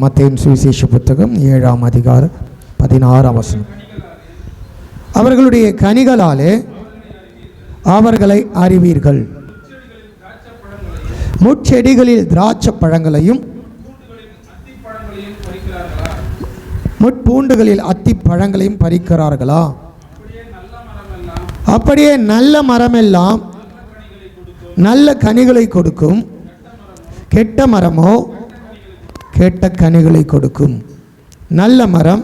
மத்தேயின் சுவிசேஷ புத்தகம் 7ஆம் அதிகாரம் 16ஆம் வசனம். அவர்களுடைய கனிகளாலே அவர்களை அறிவீர்கள். முட்செடிகளில் திராட்சை பழங்களையும் முட்பூண்டுகளில் அத்தி பழங்களையும் பறிக்கிறார்களா? அப்படியே நல்ல மரமெல்லாம் நல்ல கனிகளை கொடுக்கும், கெட்ட மரமோ கெட்ட கனிகளை கொடுக்கும். நல்ல மரம்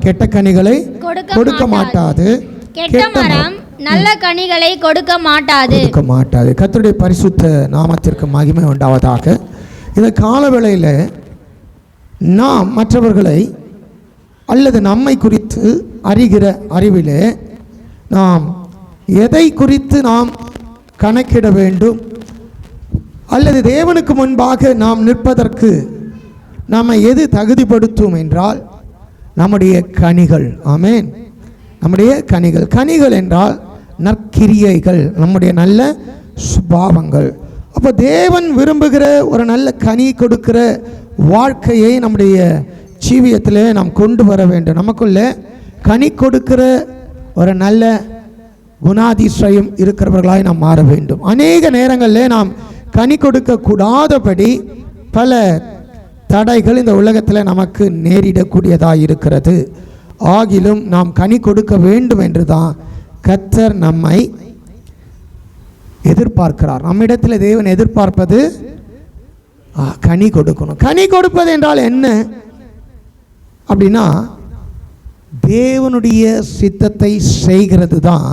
கெட்ட கனிகளை கொடுக்க மாட்டாது, கெட்ட மரம் நல்ல கனிகளை கொடுக்க மாட்டாது. கர்த்தருடைய பரிசுத்த நாமத்திற்கு மகிமை உண்டாவதாக. இந்த காலவேளையில் நாம் மற்றவர்களை அல்லது நம்மை குறித்து அறிகிற அறிவிலே நாம் எதை குறித்து நாம் கணக்கிட வேண்டும், அல்லது தேவனுக்கு முன்பாக நாம் நிற்பதற்கு நம்ம எது தகுதிப்படுத்தும் என்றால் நம்முடைய கனிகள். ஆமென். நம்முடைய கனிகள் என்றால் நற்கிரியைகள், நம்முடைய நல்ல சுபாவங்கள். அப்போ தேவன் விரும்புகிற ஒரு நல்ல கனி கொடுக்கிற வாழ்க்கையை நம்முடைய ஜீவியத்திலே நாம் கொண்டு வர வேண்டும். நமக்குள்ள கனி கொடுக்கிற ஒரு நல்ல குணாதிசயம் இருக்கிறவர்களாய் நாம் மாற வேண்டும். அநேக நேரங்களில் நாம் கனி கொடுக்க கூடாதபடி பல தடைகள் இந்த உலகத்தில் நமக்கு நேரிடக்கூடியதாக இருக்கிறது. ஆகிலும் நாம் கனி கொடுக்க வேண்டும் என்று தான் கர்த்தர் நம்மை எதிர்பார்க்கிறார். நம்மிடத்தில் தேவன் எதிர்பார்ப்பது கனி கொடுக்கணும். கனி கொடுப்பது என்றால் என்ன அப்படின்னா, தேவனுடைய சித்தத்தை செய்கிறது தான்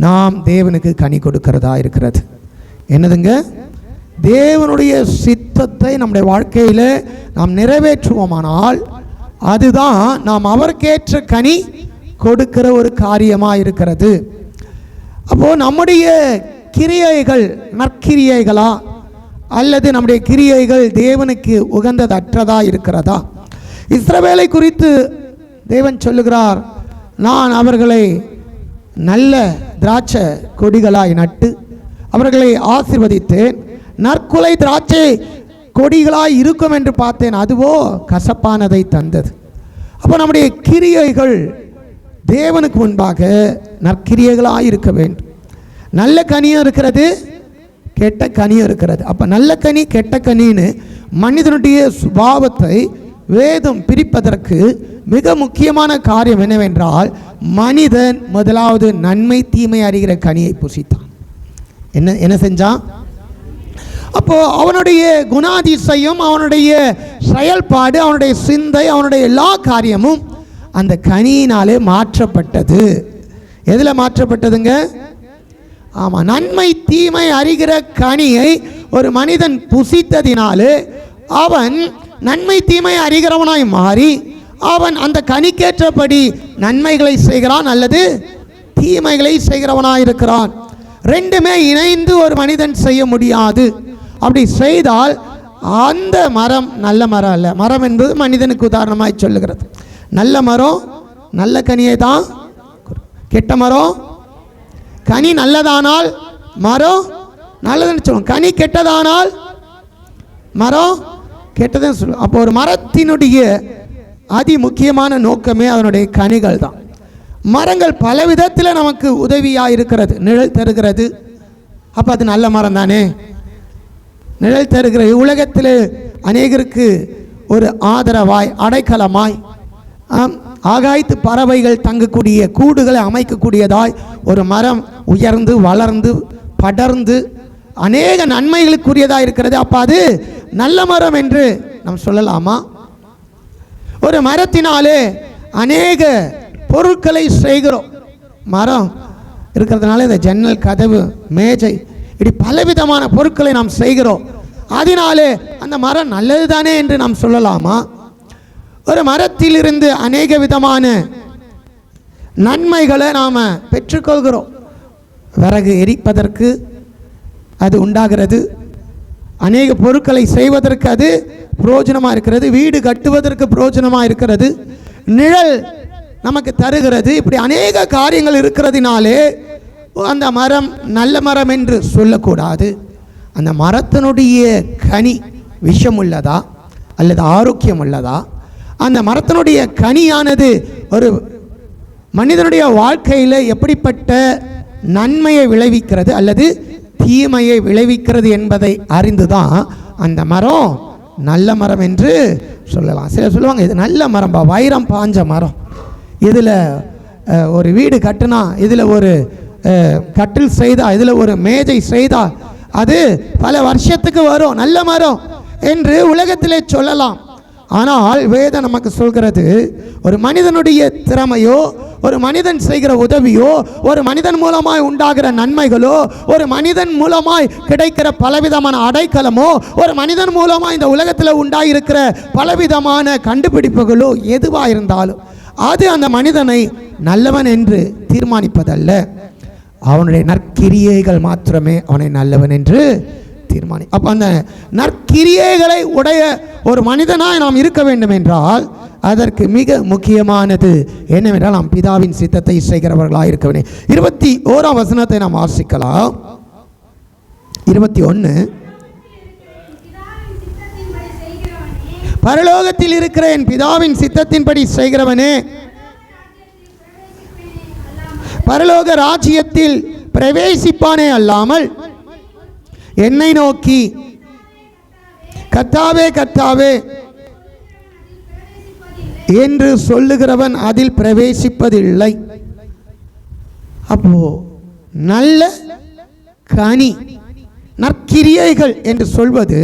நாம் தேவனுக்கு கனி கொடுக்கிறதா இருக்கிறது. என்னதுங்க? தேவனுடைய சித்தத்தை நம்முடைய வாழ்க்கையில் நாம் நிறைவேற்றுவோமானால் அதுதான் நாம் அவருக்கேற்ற கனி கொடுக்கிற ஒரு காரியமாக இருக்கிறது. அப்போது நம்முடைய கிரியைகள் நற்கிரியைகளா அல்லது நம்முடைய கிரியைகள் தேவனுக்கு உகந்ததற்றதா இருக்கிறதா? இஸ்ரவேலை குறித்து தேவன் சொல்லுகிறார், நான் அவர்களை நல்ல திராட்சை கொடிகளாய் நட்டு அவர்களை ஆசீர்வதித்தேன், நற்குலை திராட்சை கொடிகளாய் இருக்கும் என்று பார்த்தேன், அதுவோ கசப்பானதை தந்தது. அப்போ நம்முடைய கிரியைகள் தேவனுக்கு முன்பாக நற்கிரியைகளாய் இருக்க வேண்டும். நல்ல கனியும் இருக்கிறது, கெட்ட கனியும் இருக்கிறது. அப்போ நல்ல கனி கெட்ட கனின்னு மனிதனுடைய சுபாவத்தை வேதம் பிரிப்பதற்கு மிக முக்கியமான காரியம் என்னவென்றால், மனிதன் முதலாவது நன்மை தீமை அறிகிற கனியை புசித்தான். என்ன செஞ்சான்? அப்போ அவனுடைய குணாதிசயம், அவனுடைய செயல்பாடு, அவனுடைய சிந்தை, அவனுடைய எல்லா காரியமும் அந்த கனியினாலே மாற்றப்பட்டது. எதில் மாற்றப்பட்டதுங்க? ஆமாம், நன்மை தீமை அறிகிற கனியை ஒரு மனிதன் புசித்ததினாலே அவன் நன்மை தீமை அறிகிறவனாய் மாறி அவன் அந்த கனிக்கேற்றபடி நன்மைகளை செய்கிறான் அல்லது தீமைகளை செய்கிறவனாய் இருக்கிறான். ரெண்டுமே இணைந்து ஒரு மனிதன் செய்ய முடியாது. அப்படி செய்தால் அந்த மரம் நல்ல மரம் அல்ல. மரம் என்பது மனிதனுக்கு உதாரணமாய் சொல்லுகிறது. நல்ல மரம் நல்ல கனியை தான், கெட்ட மரம் கனி நல்லதானால் மரம் நல்லதுன்னு சொல்லுவோம், கனி கெட்டதானால் மரம் கெட்டதுன்னு சொல்லுவோம். அப்போ ஒரு மரத்தினுடைய அதி முக்கியமான நோக்கமே அதனுடைய கனிகள் தான். மரங்கள் பல விதத்தில் நமக்கு உதவியாக இருக்கிறது, நிழல் தருகிறது. அப்போ அது நல்ல மரம் தானே, நிழல் தருகிற உலகத்தில் அநேகருக்கு ஒரு ஆதரவாய் அடைக்கலமாய் ஆகாயத்து பறவைகள் தங்கக்கூடிய கூடுகளை அமைக்கக்கூடியதாய் ஒரு மரம் உயர்ந்து வளர்ந்து படர்ந்து அநேக நன்மைகளுக்குரியதாக இருக்கிறது. அப்போ அது நல்ல மரம் என்று நாம் சொல்லலாமா? ஒரு மரத்தினாலே அநேக பொருட்களை செய்கிறோம். மரம் இருக்கிறதுனால இந்த ஜன்னல், கதவு, மேஜை, இப்படி பலவிதமான பொருட்களை நாம் செய்கிறோம். அதனாலே அந்த மரம் நல்லது தானே என்று நாம் சொல்லலாமா? ஒரு மரத்திலிருந்து அநேக விதமான நன்மைகளை நாம் பெற்றுக்கொள்கிறோம். விறகு எரிப்பதற்கு அது உண்டாகிறது, அநேக பொருட்களை செய்வதற்கு அது பிரயோஜனமாக இருக்கிறது, வீடு கட்டுவதற்கு பிரயோஜனமாக இருக்கிறது, நிழல் நமக்கு தருகிறது. இப்படி அநேக காரியங்கள் இருக்கிறதுனாலே அந்த மரம் நல்ல மரம் என்று சொல்லக்கூடாது. அந்த மரத்தினுடைய கனி விஷம் உள்ளதா அல்லது ஆரோக்கியம் உள்ளதா, அந்த மரத்தினுடைய கனியானது ஒரு மனிதனுடைய வாழ்க்கையில் எப்படிப்பட்ட நன்மையை விளைவிக்கிறது அல்லது தீமையை விளைவிக்கிறது என்பதை அறிந்து தான் அந்த மரம் நல்ல மரம் என்று சொல்லலாம். சிலர் சொல்லுவாங்க, இது நல்ல மரம்பா, வைரம் பாஞ்ச மரம், இதில் ஒரு வீடு கட்டினா, இதில் ஒரு கட்டில் செய்தா, இதில் ஒரு மேஜை செய்தா அது பல வருஷத்துக்கு வரும், நல்ல மரம் என்று உலகத்திலே சொல்லலாம். ஆனால் வேதம் நமக்கு சொல்கிறது, ஒரு மனிதனுடைய திறமையோ, ஒரு மனிதன் செய்கிற உதவியோ, ஒரு மனிதன் மூலமாய் உண்டாகிற நன்மைகளோ, ஒரு மனிதன் மூலமாய் கிடைக்கிற பலவிதமான அடைக்கலமோ, ஒரு மனிதன் மூலமாக இந்த உலகத்தில் உண்டாயிருக்கிற பலவிதமான கண்டுபிடிப்புகளோ எதுவாக இருந்தாலும் அது அந்த மனிதனை நல்லவன் என்று தீர்மானிப்பதல்ல. அவனுடைய நற்கிரியைகள் மாத்திரமே அவனை நல்லவன் என்று தீர்மானி. அப்போ அந்த நற்கிரியைகளை உடைய ஒரு மனிதனாய் நாம் இருக்க வேண்டும் என்றால் அதற்கு மிக முக்கியமானது என்னவென்றால் நாம் பிதாவின் சித்தத்தை செய்கிறவர்களாக இருக்க வேண்டும். 21ஆம் வசனத்தை நாம் வாசிக்கலாம். 21. பரலோகத்தில் இருக்கிற என் பிதாவின் சித்தத்தின்படி செய்கிறவனே பரலோக ராஜ்யத்தில் பிரவேசிப்பானே அல்லாமல் என்னை நோக்கி கர்த்தாவே கர்த்தாவே என்று சொல்லுகிறவன் அதில் பிரவேசிப்பதில்லை. அப்போ நல்ல கனி, நற்கிரியைகள் என்று சொல்வது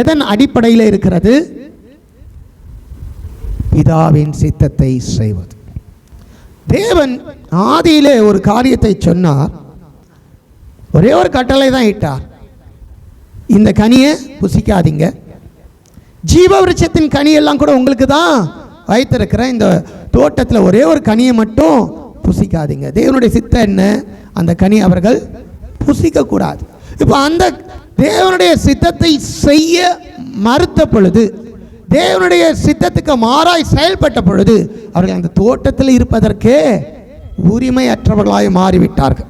எதன் அடிப்படையில் இருக்கிறது? பிதாவின் சித்தத்தை செய்வது. தேவன் ஆதியிலே ஒரு காரியத்தை சொன்னார், ஒரே ஒரு கட்டளை தான் இட்டார், இந்த கனியை புசிக்காதீங்க, ஜீவ விருட்சத்தின் கனியெல்லாம் கூட உங்களுக்கு தான் வைத்திருக்கிறேன், இந்த தோட்டத்தில் ஒரே ஒரு கனியை மட்டும் புசிக்காதீங்க. தேவனுடைய சித்தம் என்ன? அந்த கனி அவர்கள் புசிக்கக்கூடாது. இப்போ அந்த தேவனுடைய சித்தத்தை செய்ய மறுத்த பொழுது, தேவனுடைய சித்தத்துக்கு மாறாய் செயல்பட்ட பொழுது அவர்கள் அந்த தோட்டத்தில் இருப்பதற்கே உரிமையற்றவர்களாய் மாறிவிட்டார்கள்.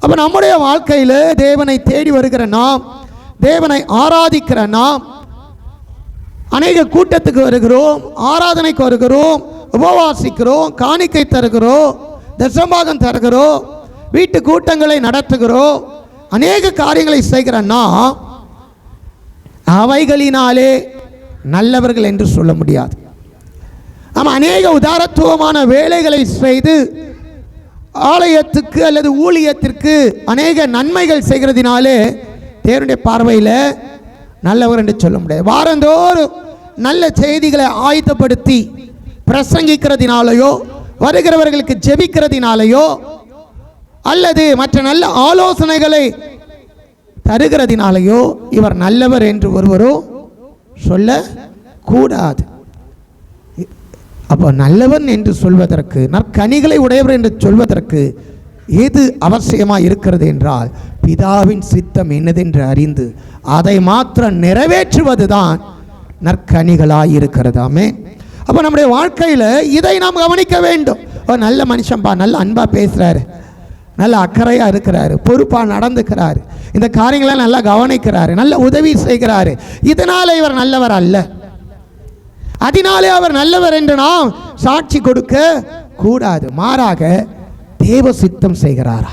அப்போ நம்முடைய வாழ்க்கையில் தேவனை தேடி வருகிற நாம், தேவனை ஆராதிக்கிற நாம், அநேக கூட்டத்துக்கு வருகிறோம், ஆராதனைக்கு வருகிறோம், உபவாசிக்கிறோம், காணிக்கை தருகிறோம், தசமபாகம் தருகிறோம், வீட்டு கூட்டங்களை நடத்துகிறோம், அநேக காரியங்களை செய்கிற நாம் அவைகளினாலே நல்லவர்கள் என்று சொல்ல முடியாது. நாம் அநேக உதாரத்துவமான வேலைகளை செய்து ஆலயத்துக்கு அல்லது ஊழியத்திற்கு அநேக நன்மைகள் செய்கிறதினாலே தேவனுடைய பார்வையில் நல்லவர் என்று சொல்ல முடியாது. வாரந்தோறும் நல்ல செய்திகளை ஆயத்தப்படுத்தி பிரசங்கிக்கிறதினாலேயோ, வருகிறவர்களுக்கு ஜெபிக்கிறதினாலேயோ, அல்லது மற்ற நல்ல ஆலோசனைகளை தருகிறதினாலேயோ இவர் நல்லவர் என்று ஒருவரோ சொல்லக்கூடாது. அப்போ நல்லவன் என்று சொல்வதற்கு, நற்கனிகளை உடையவர் என்று சொல்வதற்கு எது அவசியமாக இருக்கிறது என்றால் பிதாவின் சித்தம் என்னதென்று அறிந்து அதை மாத்திரம் நிறைவேற்றுவது தான் நற்கனிகளாய் இருக்கிறதாமே. அப்போ நம்முடைய வாழ்க்கையில் இதை நாம் கவனிக்க வேண்டும். நல்ல மனுஷன்பா, நல்ல அன்பா பேசுகிறாரு, நல்ல அக்கறையாக இருக்கிறாரு, பொறுப்பாக நடந்துக்கிறாரு, இந்த காரியங்களை நல்லா கவனிக்கிறாரு, நல்ல உதவி செய்கிறாரு, இதனால் இவர் நல்லவர் அல்ல, அதனாலே அவர் நல்லவர் என்று நாம் சாட்சி கொடுக்க கூடாது. மாறாக தேவ சித்தம் செய்கிறாரா,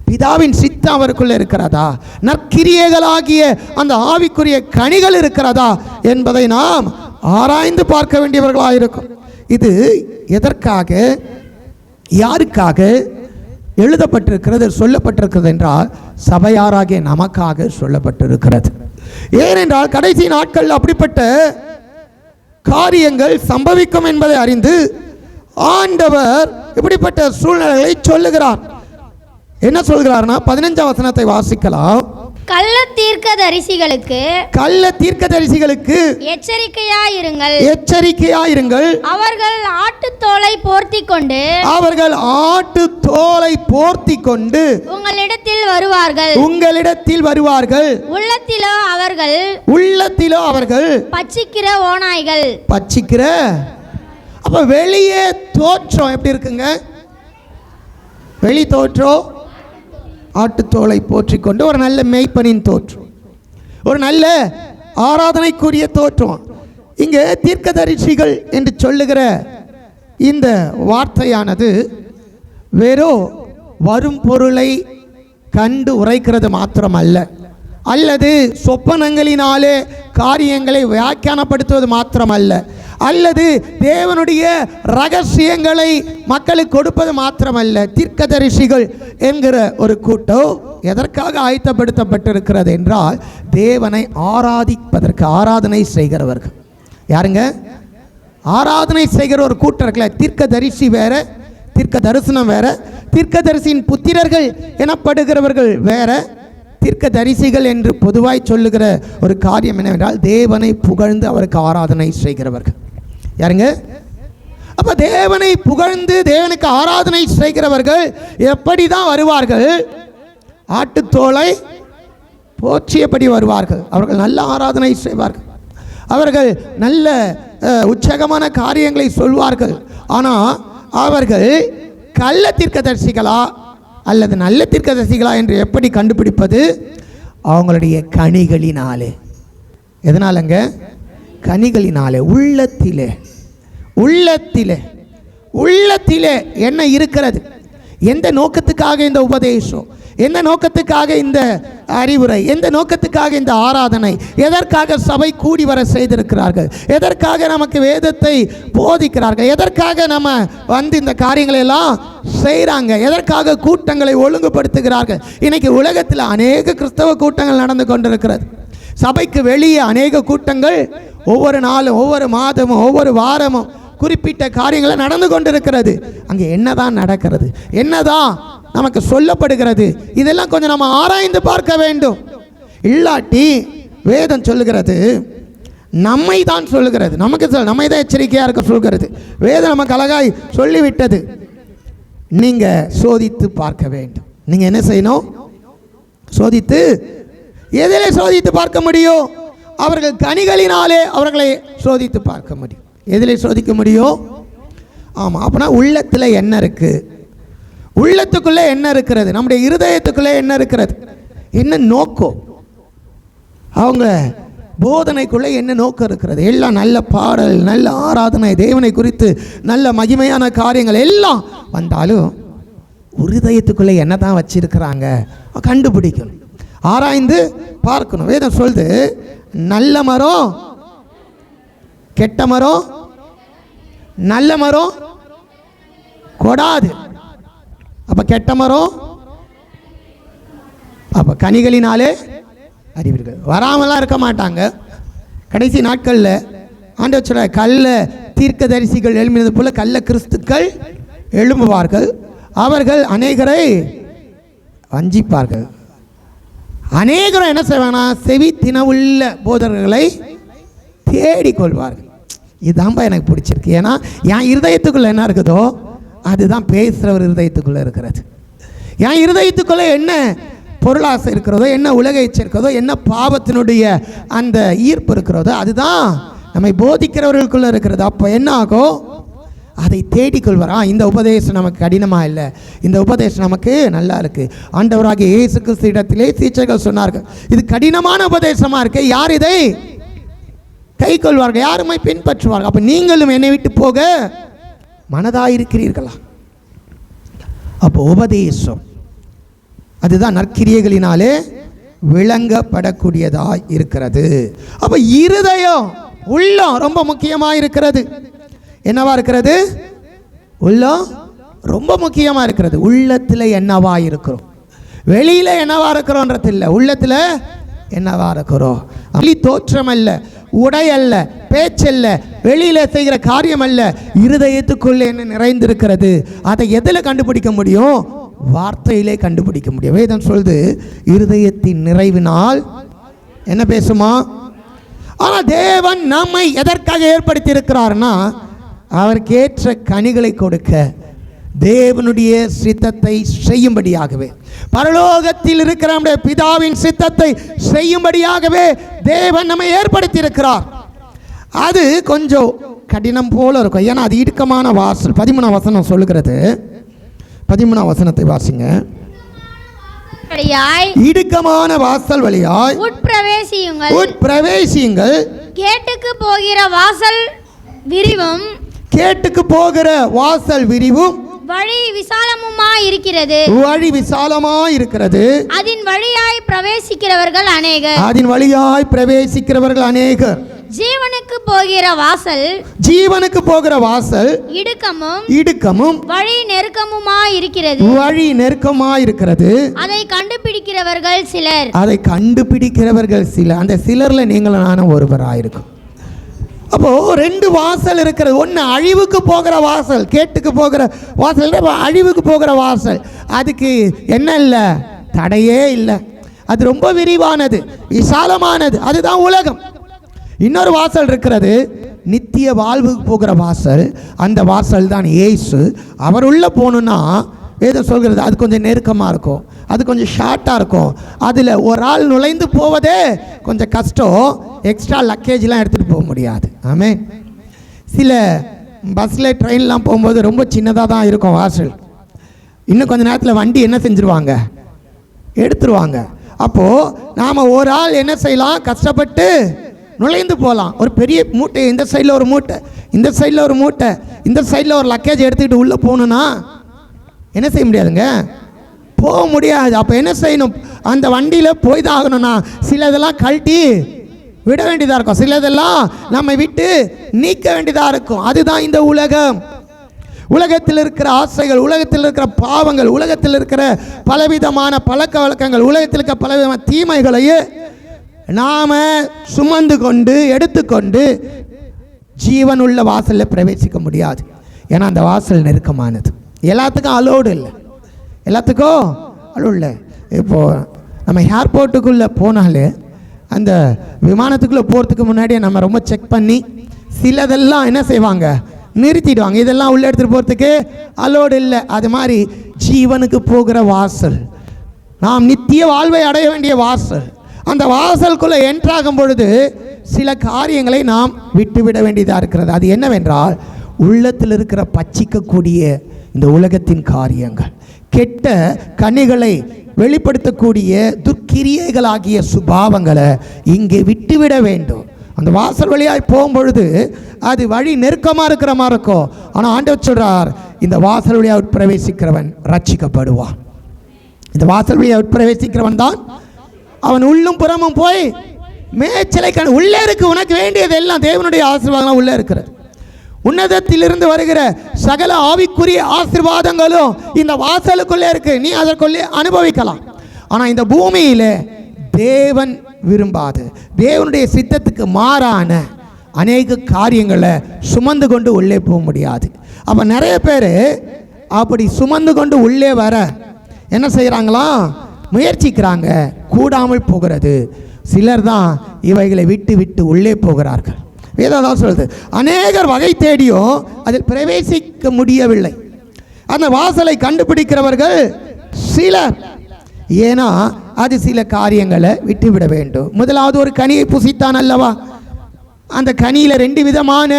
பிதாவின் சித்தம் அவருக்குள்ள இருக்கிறதா, நற்கிரியைகளாகிய அந்த ஆவிக்குரிய கனிகள் இருக்கிறதா என்பதை நாம் ஆராய்ந்து பார்க்க வேண்டியவர்களாக இருக்கும். இது எதற்காக, யாருக்காக எழுதப்பட்டிருக்கிறது, சொல்லப்பட்டிருக்கிறது என்றால் சபையாராகிய நமக்காக சொல்லப்பட்டிருக்கிறது. ஏனென்றால் கடைசி நாட்கள் அப்படிப்பட்ட காரியங்கள் சம்பவிக்கும் என்பதை அறிந்து ஆண்டவர் இப்படிப்பட்ட சூழ்நிலைகளை சொல்லுகிறார். என்ன சொல்கிறார்னா 15ஆம் வசனத்தை வாசிக்கலாம். கள்ள தீர்க்கதரிசிகளுக்கு எச்சரிக்கையாயிருங்கள். அவர்கள் ஆட்டுத்தோலை போர்த்தி கொண்டு உங்களிடத்தில் வருவார்கள். உள்ளத்திலோ அவர்கள் பட்சிக்கிற ஓநாய்கள். அப்ப வெளியே தோற்றம் எப்படி இருக்குங்க? வெளி தோற்றம் ஆட்டுத்தோலை போற்றிக்கொண்டு ஒரு நல்ல மேய்ப்பனின் தோற்றம், ஒரு நல்ல ஆராதனைக்குரிய தோற்றம். இங்கே தீர்க்கதரிசிகள் என்று சொல்லுகிற இந்த வார்த்தையானது வெறும் வரும் பொருளை கண்டு உரைக்கிறது மாத்திரமல்ல, அல்லது சொப்பனங்களினாலே காரியங்களை வியாக்கியானப்படுத்துவது மாத்திரமல்ல, அல்லது தேவனுடைய ரகசியங்களை மக்களுக்கு கொடுப்பது மாத்திரமல்ல. தீர்க்கதரிசிகள் என்கிற ஒரு கூட்டம் எதற்காக ஆயத்தப்படுத்தப்பட்டிருக்கிறது என்றால், தேவனை ஆராதிப்பதற்கு, ஆராதனை செய்கிறவர்கள். யாருங்க? ஆராதனை செய்கிற ஒரு கூட்டம் இருக்குல்ல. தீர்க்கதரிசி வேற, தீர்க்க தரிசனம் வேற, தீர்க்கதரிசியின் புத்திரர்கள் எனப்படுகிறவர்கள் வேற. தீர்க்கதரிசிகள் என்று பொதுவாய் சொல்லுகிற ஒரு காரியம் என்னவென்றால், தேவனை புகழ்ந்து அவருக்கு ஆராதனை செய்கிறவர்கள். யாருங்க? அப்ப தேவனை புகழ்ந்து தேவனுக்கு ஆராதனை செய்கிறவர்கள் எப்படி தான் வருவார்கள்? ஆட்டுத்தோலை போற்றியபடி வருவார்கள். அவர்கள் நல்ல ஆராதனை செய்வார்கள், அவர்கள் நல்ல உற்சாகமான காரியங்களை சொல்வார்கள். ஆனால் அவர்கள் கள்ள தீர்க்கதரிசிகளா அல்லது நல்ல தீர்க்கதரிசிகளா என்று எப்படி கண்டுபிடிப்பது? அவங்களுடைய கனிகளினாலே. எதனாலங்க? கனிகளினாலே. உள்ளத்திலே உள்ளத்திலே உள்ளத்திலே என்ன இருக்கிறது? எந்த நோக்கத்துக்காக இந்த உபதேசம், எந்த நோக்கத்துக்காக இந்த அறிவுரை, எந்த நோக்கத்துக்காக இந்த ஆராதனை, எதற்காக சபை கூடி வர செய்திருக்கிறார்கள், எதற்காக நமக்கு வேதத்தை போதிக்கிறார்கள், எதற்காக நம்ம இந்த காரியங்களை எல்லாம் செய்கிறாங்க, எதற்காக கூட்டங்களை ஒழுங்குபடுத்துகிறார்கள். இன்னைக்கு உலகத்தில் அநேக கிறிஸ்தவ கூட்டங்கள் நடந்து கொண்டிருக்கிறது. சபைக்கு வெளியே அநேக கூட்டங்கள் ஒவ்வொரு நாளும், ஒவ்வொரு மாதமும், ஒவ்வொரு வாரமும் குறிப்பிட்ட காரியங்களை நடந்து கொண்டிருக்கிறது. அங்கே என்னதான் நடக்கிறது, என்னதான் நமக்கு சொல்லப்படுகிறது, இதெல்லாம் கொஞ்சம் நம்ம ஆராய்ந்து பார்க்க வேண்டும். இல்லாட்டி வேதம் சொல்லுகிறது, நம்மை தான் சொல்லுகிறது, நமக்கு நம்மை தான் எச்சரிக்கையாக இருக்க சொல்கிறது. வேதம் நமக்கு அழகாய் சொல்லிவிட்டது, நீங்கள் சோதித்து பார்க்க வேண்டும். நீங்கள் என்ன செய்யணும்? சோதித்து. எதிலே சோதித்து பார்க்க முடியும்? அவர்கள் கனிகளினாலே அவர்களை சோதித்து பார்க்க முடியும். எதிலே சோதிக்க முடியும்? ஆமாம். அப்படின்னா உள்ளத்தில் என்ன இருக்குது, உள்ளத்துக்குள்ளே என்ன இருக்கிறது, நம்முடைய இருதயத்துக்குள்ளே என்ன இருக்கிறது, என்ன நோக்கம், அவங்க போதனைக்குள்ளே என்ன நோக்கம் இருக்கிறது. எல்லாம் நல்ல பாடல், நல்ல ஆராதனை, தேவனை குறித்து நல்ல மகிமையான காரியங்கள் எல்லாம் வந்தாலும் இருதயத்துக்குள்ளே என்ன தான் வச்சிருக்கிறாங்க கண்டுபிடிக்கணும், ஆராய்ந்து பார்க்கணும். வேதம் சொல்லுது, நல்ல மரம் கெட்ட மரம், நல்ல மரம் கொடாது. அப்ப கெட்ட மரம், அப்ப கனிகளினாலே அறிவீர்கள். வராமலாம் இருக்க மாட்டாங்க. கடைசி நாட்களில் ஆண்டவர் சொல்ற, கள்ள தீர்க்கதரிசிகள் எழும்பினது போல கள்ள கிறிஸ்துக்கள் எழும்புவார்கள், அவர்கள் அநேகரை வஞ்சிப்பார்கள். அநேகரும் என்ன செய்வாங்கன்னா, செவி தினவுள்ள போதகர்களை தேடிக்கொள்வார்கள். இதுதான்ப்பா எனக்கு பிடிச்சிருக்கு. ஏன்னா என் இருதயத்துக்குள்ளே என்ன இருக்குதோ அதுதான் பேசுகிறவர் இருதயத்துக்குள்ளே இருக்கிறது. என் இருதயத்துக்குள்ளே என்ன பொருளாசை இருக்கிறதோ, என்ன உலக இச்சை இருக்கிறதோ, என்ன பாவத்தினுடைய அந்த ஈர்ப்பு இருக்கிறதோ அதுதான் நம்மை போதிக்கிறவர்களுக்குள்ளே இருக்கிறது. அப்போ என்ன ஆகும்? அதை தேடிக்கொள்வாரா. இந்த உபதேசம் நமக்கு கடினமாக இல்லை, இந்த உபதேசம் நமக்கு நல்லா இருக்குது. ஆண்டவராகிய இயேசு கிறிஸ்து இடத்திலே சீஷர்கள் சொன்னார்கள், இது கடினமான உபதேசமாக இருக்கு, யார் இதை கை கொள்வார்கள், யாருமே பின்பற்றுவார்கள். அப்போ நீங்களும் என்னை விட்டு போக மனதாயிருக்கிறீர்களா? அப்போ உபதேசம் அதுதான் நற்கிரியைகளினாலே விளங்கப்படக்கூடியதாக இருக்கிறது. அப்போ இருதயம், உள்ளம் ரொம்ப முக்கியமாக இருக்கிறது. என்னவா இருக்கிறது? உள்ளம் ரொம்ப முக்கியமாக இருக்கிறது. உள்ளத்தில் என்னவா இருக்கிறோம், வெளியில் என்னவா இருக்கிறோன்றது இல்லை, உள்ளத்தில் என்னவா இருக்கிறோம். வெளி தோற்றம் அல்ல, உடை அல்ல, பேச்சல்ல, வெளியில் செய்கிற காரியம் அல்ல, இருதயத்துக்குள்ளே என்ன நிறைந்திருக்கிறது. அதை எதில் கண்டுபிடிக்க முடியும்? வார்த்தையிலே கண்டுபிடிக்க முடியும். வேதம் சொல்லுது, இருதயத்தின் நிறைவினால் என்ன பேசுமா. ஆனால் தேவன் நம்மை எதற்காக ஏற்படுத்தி இருக்கிறார்னா, அவருக்கு ஏற்ற கனிகளை கொடுக்க, தேவனுடைய சித்தத்தை செய்யும்படியாகவே, பரலோகத்தில் இருக்கிற நம்முடைய பிதாவின் சித்தத்தை செய்யும்படியாகவே தேவன் நம்மை ஏற்படுத்தி இருக்கிறார். அது கொஞ்சம் கடினம் போல இருக்கும். ஏன்னா அது இடுக்கமான வாசல். 13ஆம் வசனம் சொல்லுகிறது. 13ஆம் வசனத்தை வாசிங்க. வழியாய் இடுக்கமான வாசல் வழியாய் உட்பிரவேசியுங்கள். உட்பிரவேசியுங்கள். கேட்டுக்கு போகிற வாசல் விரிவும் கேட்டுக்கு போகிற வாசல் விரிவும் வழி விசாலமுமாய் இருக்கிறது. வழி விசாலமாய் இருக்கிறது. அதன் வழியாய் பிரவேசிக்கிறவர்கள் அநேகர். அதன் வழியாய் பிரவேசிக்கிறவர்கள் அநேகர். ஜீவனுக்கு போகிற வாசல் ஜீவனுக்கு போகிற வாசல் இடுக்கமும் வழி நெருக்கமுமாய் இருக்கிறது. வழி நெருக்கமாய் இருக்கிறது. அதை கண்டுபிடிக்கிறவர்கள் சிலர். அதை கண்டுபிடிக்கிறவர்கள் சிலர். அந்த சிலர்ல நீங்களும் நானும் ஒருவராயிருக்கும். அப்போ ரெண்டு வாசல் இருக்கிறது. ஒன்று அழிவுக்கு போகிற வாசல், கேட்டுக்கு போகிற வாசல், அழிவுக்கு போகிற வாசல். அதுக்கு என்ன இல்லை, தடையே இல்லை. அது ரொம்ப விரிவானது, விசாலமானது. அதுதான் உலகம். இன்னொரு வாசல் இருக்கிறது, நித்திய வாழ்வுக்கு போகிற வாசல். அந்த வாசல் தான் இயேசு. அவர் உள்ள போகணுன்னா வேதம் சொல்கிறது அது கொஞ்சம் நெருக்கமாக இருக்கும், அது கொஞ்சம் ஷார்ட்டாக இருக்கும். அதில் ஒரு ஆள் நுழைந்து போவதே கொஞ்சம் கஷ்டம். எக்ஸ்ட்ரா லக்கேஜ்லாம் எடுத்துகிட்டு போக முடியாது. ஆமே. சில பஸ்ஸில் ட்ரெயின்லாம் போகும்போது ரொம்ப சின்னதாக தான் இருக்கும் வாசல். இன்னும் கொஞ்சம் நேரத்தில் வண்டி என்ன செஞ்சுருவாங்க, எடுத்துருவாங்க. அப்போது நாம் ஒரு ஆள் என்ன செய்யலாம், கஷ்டப்பட்டு நுழைந்து போகலாம். ஒரு பெரிய மூட்டை, இந்த சைடில் ஒரு மூட்டை, இந்த சைடில் ஒரு மூட்டை, இந்த சைடில் ஒரு லக்கேஜ் எடுத்துக்கிட்டு உள்ளே போகணுன்னா என்ன செய்ய முடியாதுங்க, போக முடியாது. அப்போ என்ன செய்யணும், அந்த வண்டியில் போய் தான் ஆகணும்னா சிலதெல்லாம் கழட்டி விட வேண்டியதாக இருக்கும், சிலதெல்லாம் நம்ம விட்டு நீக்க வேண்டியதாக இருக்கும். அதுதான் இந்த உலகம். உலகத்தில் இருக்கிற ஆசைகள், உலகத்தில் இருக்கிற பாவங்கள், உலகத்தில் இருக்கிற பலவிதமான பழக்க வழக்கங்கள், உலகத்தில் இருக்கிற பலவிதமான தீமைகளையே நாம் சுமந்து கொண்டு எடுத்துக்கொண்டு ஜீவன் உள்ள வாசலில் பிரவேசிக்க முடியாது. ஏன்னா அந்த வாசல் நெருக்கமானது. எல்லாத்துக்கும் அலோடு இல்லை, எல்லாத்துக்கும் அலோடு இல்லை. இப்போது நம்ம ஏர்போர்ட்டுக்குள்ளே போனாலே அந்த விமானத்துக்குள்ளே போகிறதுக்கு முன்னாடியே நம்ம ரொம்ப செக் பண்ணி சிலதெல்லாம் என்ன செய்வாங்க, நிறுத்திடுவாங்க. இதெல்லாம் உள்ளே எடுத்துகிட்டு போகிறதுக்கு அலோடு இல்லை. அது மாதிரி ஜீவனுக்கு போகிற வாசல், நாம் நித்திய வாழ்வை அடைய வேண்டிய வாசல். அந்த வாசலுக்குள்ளே என்ட்ராகும் பொழுது சில காரியங்களை நாம் விட்டுவிட வேண்டியதாக இருக்கிறது. அது என்னவென்றால், உள்ளத்தில் இருக்கிற பச்சிக்கக்கூடிய இந்த உலகத்தின் காரியங்கள், கெட்ட கனிகளை வெளிப்படுத்தக்கூடிய துர்க்கிரியைகளாகிய சுபாவங்களை இங்கே விட்டுவிட வேண்டும். அந்த வாசல் வழியாய் போகும்பொழுது அது வழி நெருக்கமாக இருக்கிற மாதிரி இருக்கும். ஆனால் ஆண்டவர் சொல்றார், இந்த வாசல் வழியாக உட்பிரவேசிக்கிறவன் ரட்சிக்கப்படுவான். இந்த வாசல் வழியாக உட்பிரவேசிக்கிறவன் தான் அவன் உள்ளும் புறமும் போய் மேய்ச்சலை உள்ளே இருக்கு. உனக்கு வேண்டியது எல்லாம் தேவனுடைய ஆசீர்வாதம் உள்ளே இருக்கிறது. உன்னதத்திலிருந்து வருகிற சகல ஆவிக்குரிய ஆசீர்வாதங்களும் இந்த வாசலுக்குள்ளே இருக்கு. நீ அதற்குள்ளே அனுபவிக்கலாம். ஆனால் இந்த பூமியில தேவன் விரும்பாது, தேவனுடைய சித்தத்துக்கு மாறான அநேக காரியங்களை சுமந்து கொண்டு உள்ளே போக முடியாது. அப்போ நிறைய பேர் அப்படி சுமந்து கொண்டு உள்ளே வர என்ன செய்கிறாங்களாம், முயற்சிக்கிறாங்க, கூடாமல் போகிறது. சிலர் தான் இவைகளை விட்டு விட்டு உள்ளே போகிறார்கள். வேதம் தான் சொல்லுது, அநேகர் வகை தேடியும் அதில் பிரவேசிக்க முடியவில்லை. அந்த வாசலை கண்டுபிடிக்கிறவர்கள் சிலர். ஏன்னா அது சில காரியங்களை விட்டுவிட வேண்டும். முதலாவது ஒரு கனியை புசித்தான் அல்லவா, அந்த கனியில் 2 விதமான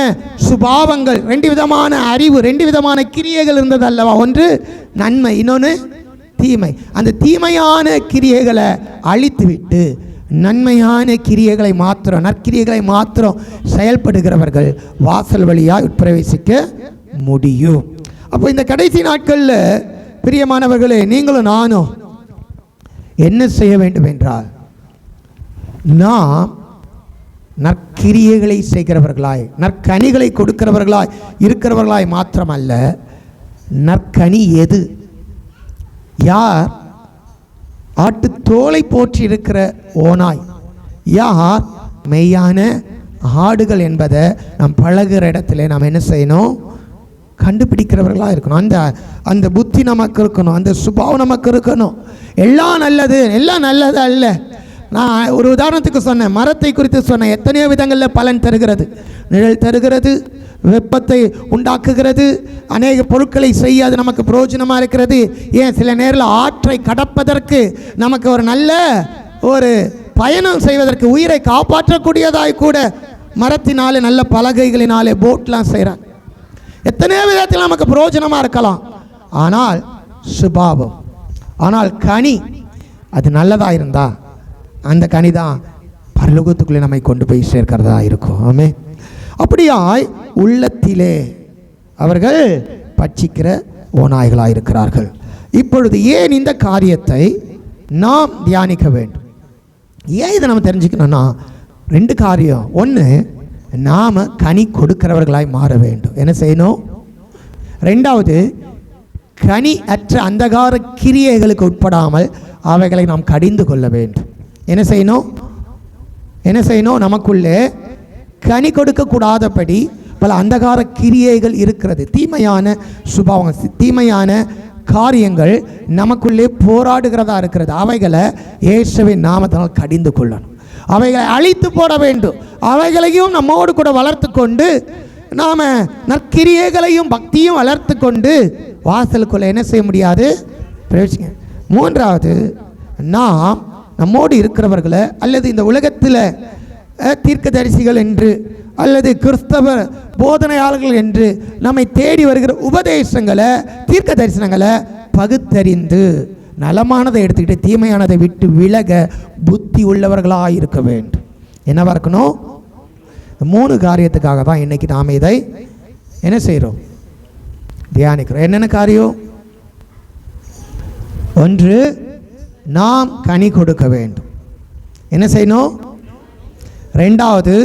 சுபாவங்கள், 2 விதமான அறிவு, 2 விதமான கிரியைகள் இருந்தது அல்லவா. ஒன்று நன்மை, இன்னொன்று தீமை. அந்த தீமையான கிரியைகளை அழித்துவிட்டு நன்மையான கிரியைகளை மாத்திரம், நற்கிரியைகளை மாத்திரம் செயல்படுகிறவர்கள் வாசல் வழியாக உட்பிரவேசிக்க முடியும். அப்போ இந்த கடைசி நாட்களில் பிரியமானவர்களே, நீங்களும் நானும் என்ன செய்ய வேண்டும் என்றால், நாம் நற்கிரியைகளை செய்கிறவர்களாய், நற்கனிகளை கொடுக்கிறவர்களாய் இருக்கிறவர்களாய் மாத்திரமல்ல, நற்கனி எது, யார் ஆட்டு தோலை போற்றி இருக்கிற ஓனாய், யார் மெய்யான ஆடுகள் என்பதை நாம் பழகிற இடத்துல நாம் என்ன செய்யணும், கண்டுபிடிக்கிறவர்களாக இருக்கணும். அந்த புத்தி நமக்கு இருக்கணும், அந்த சுபாவம் நமக்கு இருக்கணும். எல்லாம் நல்லது, எல்லாம் நல்லது அல்ல. நான் ஒரு உதாரணத்துக்கு சொன்னேன், மரத்தை குறித்து சொன்னேன். எத்தனையோ விதங்களில் பலன் தருகிறது. நிழல் தருகிறது, வெப்பத்தை உண்டாக்குகிறது, அநேக பொருட்களை செய்ய அது நமக்கு பிரயோஜனமாக இருக்கிறது. ஏன் சில நேரில் ஆற்றை கடப்பதற்கு நமக்கு ஒரு நல்ல ஒரு பயணம் செய்வதற்கு, உயிரை காப்பாற்றக்கூடியதாய் கூட மரத்தினாலே, நல்ல பலகைகளினாலே போட்லாம் செய்கிறாங்க. எத்தனையோ விதத்தில் நமக்கு பிரயோஜனமாக இருக்கலாம். ஆனால் சுபாவம், ஆனால் கனி, அது நல்லதாக இருந்தால் அந்த கனி தான் பரலோகத்துக்குள்ளே நம்மை கொண்டு போய் சேர்க்கிறதா இருக்கும். ஆமே. அப்படியாய் உள்ளத்திலே அவர்கள் பட்சிக்கிற ஓநாய்களாக இருக்கிறார்கள். இப்பொழுது ஏன் இந்த காரியத்தை நாம் தியானிக்க வேண்டும்? ஏன் இதை நம்ம தெரிஞ்சுக்கணும்னா 2 காரியம். ஒன்று, நாம் கனி கொடுக்கிறவர்களாய் மாற வேண்டும். என்ன செய்யணும்? 2வது, கனி அற்ற அந்தகார கிரியைகளுக்கு உட்படாமல் அவைகளை நாம் கடிந்து கொள்ள வேண்டும். என்ன செய்யணும்? நமக்குள்ளே கனி கொடுக்கக்கூடாதபடி பல அந்தகார கிரியைகள் இருக்கிறது. தீமையான சுபாவங்கள், தீமையான காரியங்கள் நமக்குள்ளே போராடுகிறதா இருக்கிறது. அவைகளை இயேசுவின் நாமத்தினால் கடிந்து கொள்ளணும். அவைகளை அழித்து போட வேண்டும். அவைகளையும் நம்மோடு கூட வளர்த்து கொண்டு நாம் நற்கிரியைகளையும் பக்தியும் வளர்த்து கொண்டு வாசலுக்குள்ளே என்ன செய்ய முடியாது? பிரவேசிங்க. 3வது, நாம் நம்மோடு இருக்கிறவர்களை அல்லது இந்த உலகத்தில் தீர்க்கதரிசிகள் என்று அல்லது கிறிஸ்தவ போதனையாளர்கள் என்று நம்மை தேடி வருகிற உபதேசங்களை, தீர்க்க தரிசனங்களை பகுத்தறிந்து நலமானதை எடுத்துக்கிட்டு தீமையானதை விட்டு விலக புத்தி உள்ளவர்களாக இருக்க வேண்டும். என்னவா இருக்கணும்? 3 காரியத்துக்காக தான் இன்னைக்கு நாம் இதை என்ன செய்கிறோம்? தியானிக்கிறோம். என்னென்ன காரியம்? 1, நாம் கனி கொடுக்க வேண்டும். என்ன செய்யணும்? 2வது,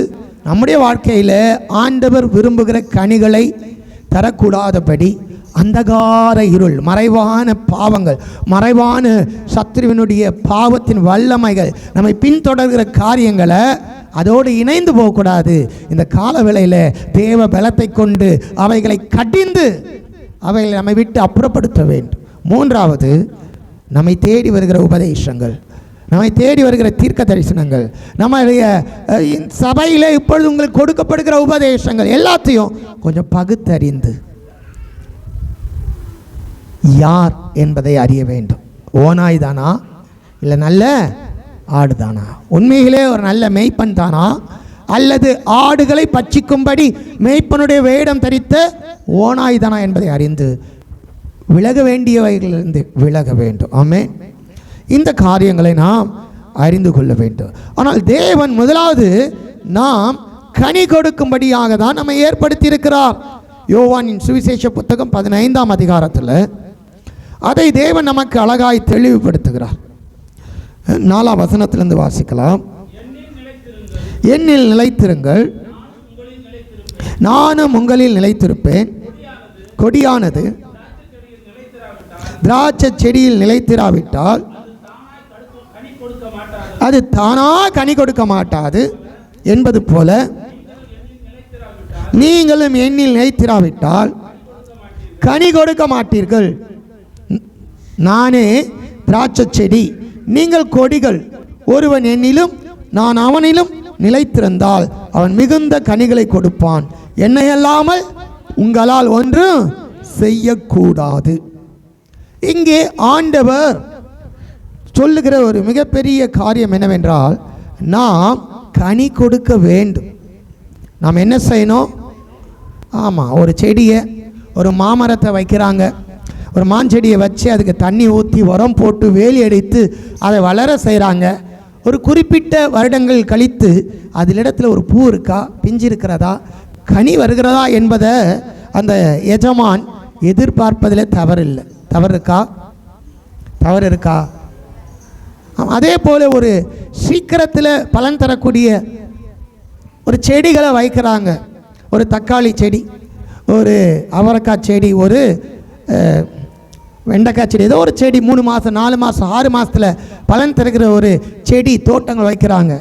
நம்முடைய வாழ்க்கையில் ஆண்டவர் விரும்புகிற கனிகளை தரக்கூடாதபடி அந்தகார இருள், மறைவான பாவங்கள், மறைவான சத்ருவினுடைய பாவத்தின் வல்லமைகள் நம்மை பின்தொடர்கிற காரியங்களை அதோடு இணைந்து போகக்கூடாது. இந்த கால வேளையில் தேவ பலத்தை கொண்டு அவைகளை கடிந்து அவைகளை நம்மை விட்டு அப்புறப்படுத்த வேண்டும். 3வது, நம்மை தேடி வருகிற உபதேசங்கள், நம்மை தேடி வருகிற தீர்க்க தரிசனங்கள், நம்முடைய சபையில் இப்பொழுது உங்களுக்கு கொடுக்கப்படுகிற உபதேசங்கள் எல்லாத்தையும் கொஞ்சம் பகுத்தறிந்து யார் என்பதை அறிய வேண்டும். ஓநாய் தானா இல்லை நல்ல ஆடு தானா? உண்மையிலே ஒரு நல்ல மேய்ப்பன் தானா அல்லது ஆடுகளை பட்சிக்கும்படி மேய்ப்பனுடைய வேடம் தரித்த ஓநாய் தானா என்பதை அறிந்து விலக வேண்டியவைகளிலிருந்து விலக வேண்டும். ஆமென். இந்த காரியங்களை நாம் அறிந்து கொள்ள வேண்டும். ஆனால் தேவன் முதலாவது நாம் கனி கொடுக்கும்படியாக தான் நம்மை ஏற்படுத்தி இருக்கிறார். யோவானின் சுவிசேஷ புத்தகம் 15ஆம் அதிகாரத்தில் அதை தேவன் நமக்கு அழகாய் தெளிவுபடுத்துகிறார். 4ஆம் வசனத்திலிருந்து வாசிக்கலாம். என்னில் நிலைத்திருங்கள், நானும் உங்களில் நிலைத்திருப்பேன். கொடியானது திராட்சை செடியில் நிலைத்திராவிட்டால் அது தானா கனி கொடுக்க மாட்டாது என்பது போல நீங்களும் என்னில் நிலைத்திராவிட்டால் கனி கொடுக்க மாட்டீர்கள். நானே திராட்சை செடி, நீங்கள் கொடிகள். ஒருவன் என்னிலும் நான் அவனிலும் நிலைத்திருந்தால் அவன் மிகுந்த கனிகளை கொடுப்பான். என்னை அல்லாமல் உங்களால் ஒன்றும் செய்யக்கூடாது. இங்கே ஆண்டவர் சொல்லுகிற ஒரு மிகப்பெரிய காரியம் என்னவென்றால், நாம் கனி கொடுக்க வேண்டும். நாம் என்ன செய்யணும்? ஆமாம், ஒரு செடியை, ஒரு மாமரத்தை வைக்கிறாங்க. ஒரு மாஞ்செடியை வச்சு அதுக்கு தண்ணி ஊற்றி உரம் போட்டு வேலி அடித்து அதை வளர செய்கிறாங்க. ஒரு குறிப்பிட்ட வருடங்கள் கழித்து அதிலிடத்தில் ஒரு பூ இருக்கா, பிஞ்சு இருக்கிறதா, கனி வருகிறதா என்பதை அந்த எஜமான் எதிர்பார்ப்பதில் தவறு இருக்கா? அதே போல் ஒரு சீக்கிரத்தில் பலன் தரக்கூடிய ஒரு செடிகளை வைக்கிறாங்க. ஒரு தக்காளி செடி, ஒரு அவரைக்காய் செடி, ஒரு வெண்டைக்காய் செடி, ஏதோ ஒரு செடி 3 மாதம் 4 மாதம் 6 மாதத்தில் பலன் தருகிற ஒரு செடி தோட்டங்கள் வைக்கிறாங்க.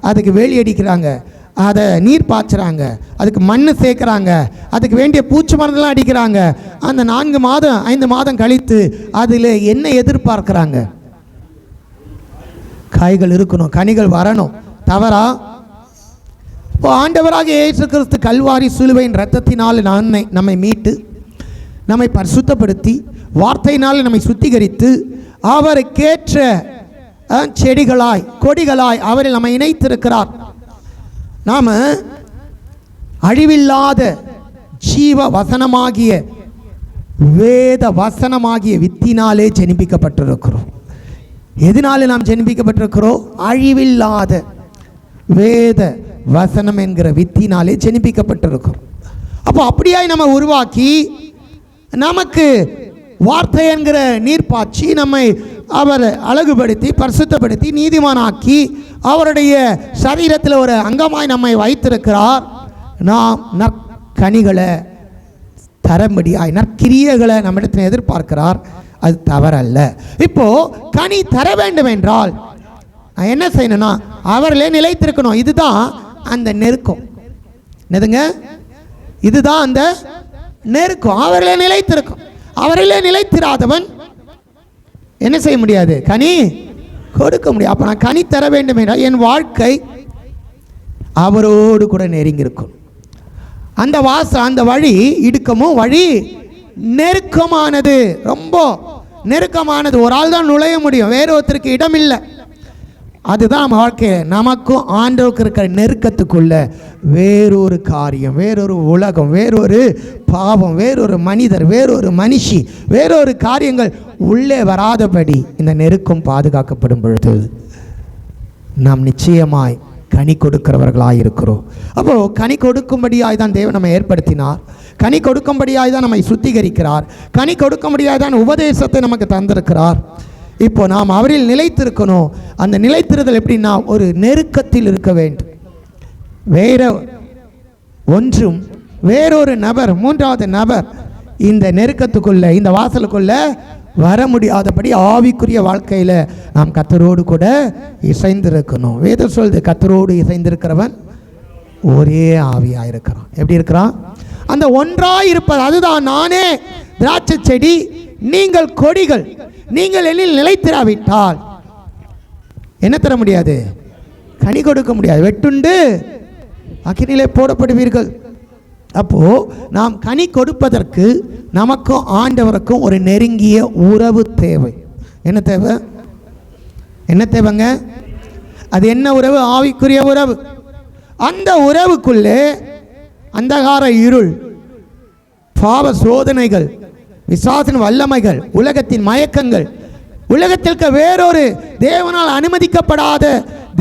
அதுக்கு வேலி அடிக்கிறாங்க, அதை நீர் பாய்ச்சுறாங்க, அதுக்கு மண் சேர்க்குறாங்க, அதுக்கு வேண்டிய பூச்சி மருந்தெல்லாம் அடிக்கிறாங்க. அந்த 4 மாதம் 5 மாதம் கழித்து அதில் என்ன எதிர்பார்க்குறாங்க? காய்கள் இருக்கணும், கனிகள் வரணும். தவறா? இப்போ ஆண்டவராக இயேசு கிறிஸ்து கல்வாரி சிலுவையின் இரத்தத்தினால் நம்மை மீட்டு, நம்மை பரிசுத்தப்படுத்தி, வார்த்தையினால் நம்மை சுத்திகரித்து, அவருக்கேற்ற செடிகளாய் கொடிகளாய் அவரில் நம்மை இணைத்திருக்கிறார். நாம் அழிவில்லாத ஜீவ வசனமாகிய வேத வசனமாகிய வித்தினாலே ஜெனிப்பிக்கப்பட்டிருக்கிறோம். எதனால நாம் ஜெனிப்பிக்கப்பட்டிருக்கிறோம்? அழிவில்லாத வேத வசனம் என்கிற வித்தினாலே ஜெனிப்பிக்கப்பட்டிருக்கிறோம். அப்போ அப்படியாய் நம்ம உருவாக்கி நமக்கு வார்த்தை என்கிற நீர்ப்பாய்ச்சி நம்மை அவர் அழகுபடுத்தி பரிசுத்தப்படுத்தி நீதிமானாக்கி அவருடைய சரீரத்தில் ஒரு அங்கமாய் நம்மை வைத்திருக்கிறார். நாம் நற்கனிகளை தரம்படியாய் நற்கிரியைகளை நம்மிடத்தில் எதிர்பார்க்கிறார். அது தவறல்ல. இப்போ கனி தர வேண்டும் என்றால் நான் என்ன செய்யணும்னா அவர்களே நிலைத்திருக்கணும். இதுதான் அந்த நெருக்கம். என்னதுங்க? இதுதான் அந்த நெருக்கம். அவர்களே நிலைத்திருக்கும். அவர்களே நிலைத்திராதவன் என்ன செய்ய முடியாது? கனி கொடுக்க முடியாது. அப்போ நான் கனி தர வேண்டும் என்றால் என் வாழ்க்கை அவரோடு கூட நெருங்கி இருக்கும். அந்த அந்த வழி இடுக்கமும் வழி நெருக்கமானது, ரொம்ப நெருக்கமானது. ஒரு ஆள் தான் நுழைய முடியும், வேற ஒருத்தருக்கு இடம் இல்லை. அதுதான் நம்ம வாழ்க்கை. நமக்கும் ஆண்டவருக்கு இருக்கிற நெருக்கத்துக்குள்ள வேறொரு காரியம், வேறொரு உலகம், வேறொரு பாவம், வேறொரு மனிதர், வேறொரு மனுஷி, வேறொரு காரியங்கள் உள்ளே வராதபடி இந்த நெருக்கம் பாதுகாக்கப்படும் பொழுது நாம் நிச்சயமாய் கனி கொடுக்கிறவர்களாக இருக்கிறோம். அப்போது கனி கொடுக்கும்படியாய் தான் தேவன் நம்ம ஏற்படுத்தினார். கனி கொடுக்கும்படியாய் தான் நம்மை சுத்திகரிக்கிறார். கனி கொடுக்கும்படியாய் தான் உபதேசத்தை நமக்கு தந்திருக்கிறார். இப்போ நாம் அவரில் நிலைத்திருக்கணும். அந்த நிலைத்திருதல் எப்படின்னா ஒரு நெருக்கத்தில் இருக்க வேண்டும். வேற ஒன்றும் வேறொரு நபர், மூன்றாவது நபர் இந்த நெருக்கத்துக்குள்ள, இந்த வாசலுக்குள்ள வர முடியாதபடி ஆவிக்குரிய வாழ்க்கையில் நாம் கர்த்தரோடு கூட இசைந்திருக்கணும். வேதம் சொல்லுது, கர்த்தரோடு இசைந்திருக்கிறவன் ஒரே ஆவியாக இருக்கிறான். எப்படி இருக்கிறான்? அந்த ஒன்றாய் இருப்பது. அதுதான் நானே திராட்சை செடி, நீங்கள் கொடிகள். நீங்கள் என்னில் நிலைத்திராவிட்டால் என்ன தர முடியாது? கனி கொடுக்க முடியாது. வெட்டுண்டு அக்கினியிலே போடப்படுவீர்கள். அப்போ நாம் கனி கொடுப்பதற்கு நமக்கும் ஆண்டவருக்கும் ஒரு நெருங்கிய உறவு தேவை. என்ன தேவை? என்ன தேவைங்க? அது என்ன உறவு? ஆவிக்குரிய உறவு. அந்த உறவுக்குள்ளே அந்தகார இருள், பாவ சோதனைகள், விசுவாசின் வல்லமைகள், உலகத்தின் மயக்கங்கள், உலகத்திற்கு வேறொரு தேவனால் அனுமதிக்கப்படாத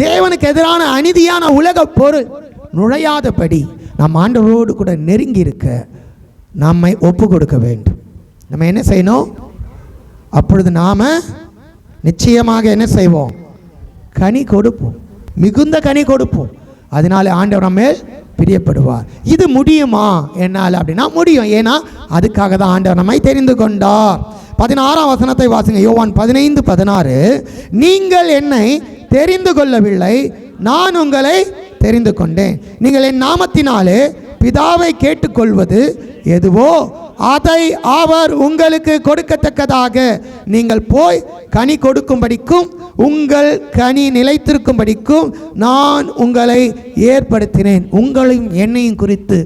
தேவனுக்கு எதிரான அநீதியான உலக பொருள் நுழையாதபடி நாம் ஆண்டவரோடு கூட நெருங்கி இருக்க நம்மை ஒப்பு கொடுக்க வேண்டும். நம்ம என்ன செய்யணும்? அப்பொழுது நாம் நிச்சயமாக என்ன செய்வோம்? கனி கொடுப்போம், மிகுந்த கனி கொடுப்போம். அதனால ஆண்டவர் நம்ம மேல் பிரியப்படுவார். இது முடியுமா என்னால்? அப்படின்னா முடியும். ஏன்னா அதுக்காக தான் ஆண்டவர் நம்மை தெரிந்து கொண்டார். 16ஆம் வசனத்தை வாசிங்க. யோவான் 15:16. நீங்கள் என்னை தெரிந்து கொள்ளவில்லை, நான் உங்களை தெரிந்து கொண்டேன். நீங்கள் என் நாமத்தினாலே பிதாவை கேட்டுக்கொள்வது எதுவோ அதை அவர் உங்களுக்கு கொடுக்கத்தக்கதாக நீங்கள் போய் கனி கொடுக்கும்படிக்கும் உங்கள் கனி நிலைத்திருக்கும்படிக்கும் நான் உங்களை ஏற்படுத்தினேன். உங்களையும் என்னையும் குறித்து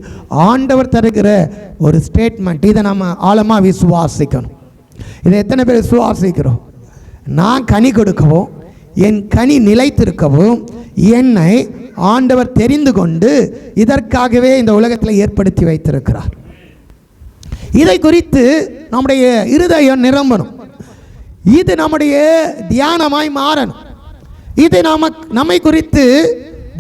ஆண்டவர் தருகிற ஒரு ஸ்டேட்மெண்ட். இதை நம்ம ஆழமாக விசுவாசிக்கணும். இதை எத்தனை பேர் விசுவாசிக்கிறோம்? நான் கனி கொடுக்கவும் என் கனி நிலைத்திருக்கவும் என்னை ஆண்டவர் தெரிந்து கொண்டு இதற்காகவே இந்த உலகத்தில் ஏற்படுத்தி வைத்திருக்கிறார். இதை குறித்து நம்முடைய இருதயம் நிரம்பணும். இது நம்முடைய தியானமாய் மாறணும். இது நம்மை குறித்து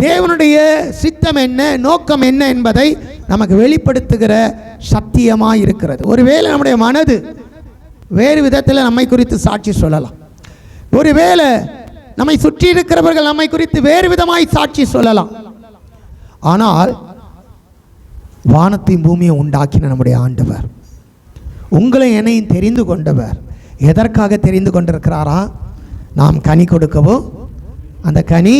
தேவனுடைய சித்தம் என்ன, நோக்கம் என்ன என்பதை நமக்கு வெளிப்படுத்துகிற சத்தியமாய் இருக்கிறது. ஒருவேளை நம்முடைய மனது வேறு விதத்தில் நம்மை குறித்து சாட்சி சொல்லலாம். ஒருவேளை நம்மை சுற்றி இருக்கிறவர்கள் நம்மை குறித்து வேறு விதமாய் சாட்சி சொல்லலாம். ஆனால் வானத்தையும் பூமியை உண்டாக்கின நம்முடைய ஆண்டவர், உங்களை என்னையும் தெரிந்து கொண்டவர், எதற்காக தெரிந்து கொண்டிருக்கிறாரா? நாம் கனி கொடுக்கவும் அந்த கனி